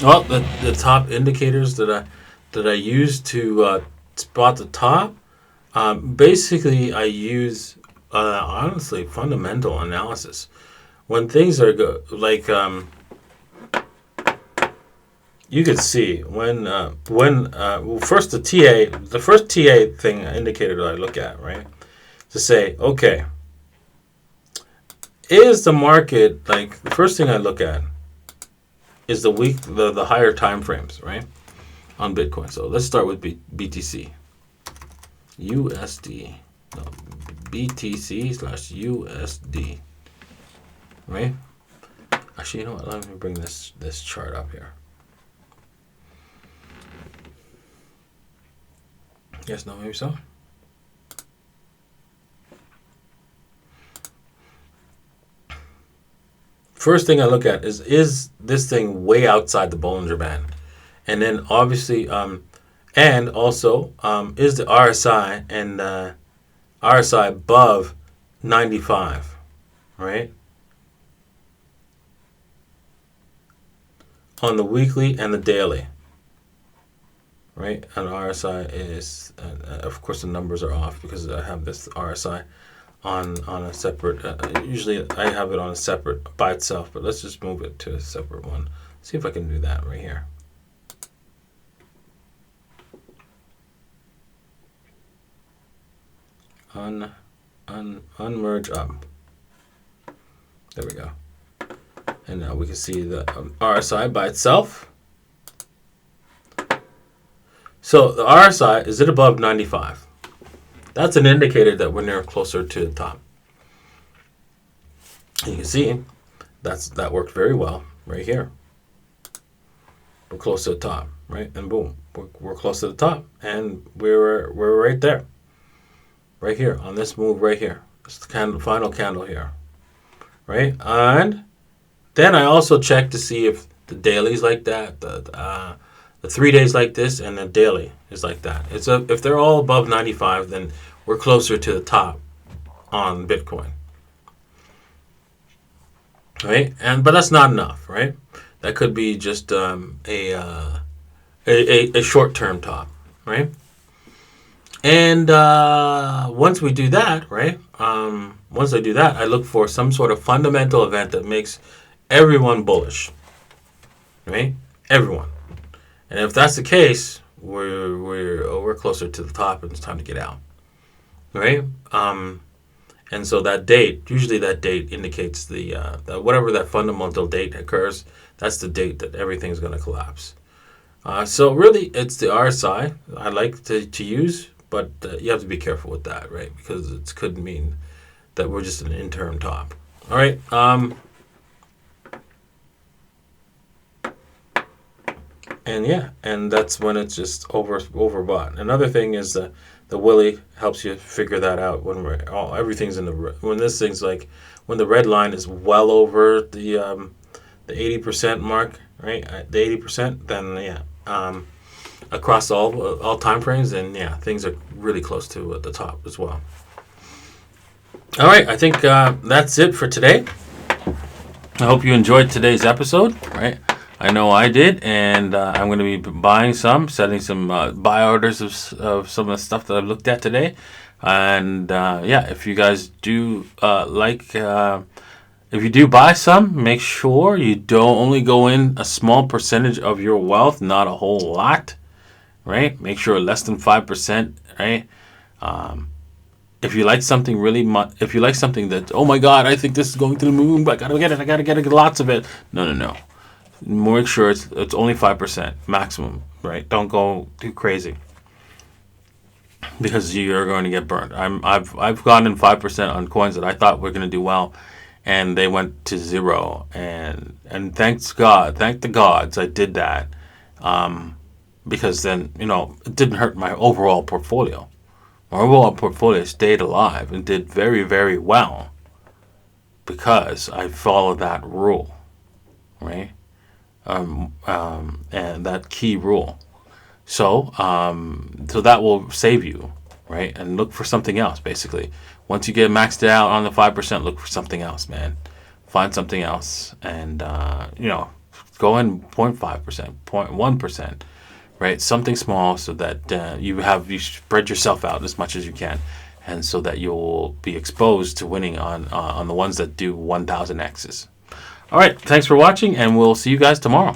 Well, the top indicators that I use to spot the top, basically I use honestly fundamental analysis. When things are good, like you could see well, first the first TA thing indicator that I look at, right, to say, okay, is the market, like, the first thing I look at is the higher time frames, right, on Bitcoin. So let's start with BTC, USD, no, BTC/USD, right? Actually, you know what? Let me bring this chart up here. Yes, no, maybe so. First thing I look at is this thing way outside the Bollinger Band, and then obviously, and also, is the RSI and RSI above 95, right? On the weekly and the daily, right? And RSI is, of course, the numbers are off because I have this RSI on a separate. Usually, I have it on a separate by itself, but let's just move it to a separate one. See if I can do that right here. Unmerge up. There we go. And now we can see the RSI by itself. So the RSI, is it above 95? That's an indicator that we're near closer to the top. You can see that worked very well right here. We're close to the top, right? And boom, we're close to the top, and we're right there, right here on this move right here. It's the final candle here, right? And then I also check to see if the daily's like that, the 3 days like this, and the daily is like that. If they're all above 95, then we're closer to the top on Bitcoin, right? But that's not enough, right? That could be just a short-term top, right? And once we do that, right? Once I do that, I look for some sort of fundamental event that makes everyone bullish, right? Everyone. And if that's the case, we're closer to the top, and it's time to get out, right? And so usually that date indicates that whatever that fundamental date occurs, that's the date that everything's going to collapse. So really, it's the RSI I like to use, but you have to be careful with that, right? Because it could mean that we're just an interim top. All right. And yeah, and that's when it's just overbought. Another thing is the Willy helps you figure that out when everything's when this thing's like when the red line is well over the 80% mark, right? The 80%, then yeah, across all time frames, then yeah, things are really close to the top as well. All right, I think that's it for today. I hope you enjoyed today's episode, right? I know I did, and I'm going to be buying setting some buy orders of some of the stuff that I've looked at today. And yeah, if you guys do if you do buy some, make sure you don't only go in a small percentage of your wealth, not a whole lot, right? Make sure less than 5%, right? If you like something if you like something that, oh my God, I think this is going to the moon, but I gotta get lots of it. No. Make sure it's only 5% maximum, right? Don't go too crazy because you're going to get burned. I've gone in 5% on coins that I thought were going to do well, and they went to zero. And thank the gods I did that, because then it didn't hurt my overall portfolio. My overall portfolio stayed alive and did very, very well because I followed that rule, right? And that key rule. So that will save you, right? And look for something else, basically. Once you get maxed out on the 5%, look for something else, man. Find something else and, go Go in 0.5%, 0.1%, right? Something small so that you spread yourself out as much as you can, and so that you'll be exposed to winning on the ones that do 1,000 X's. All right, thanks for watching, and we'll see you guys tomorrow.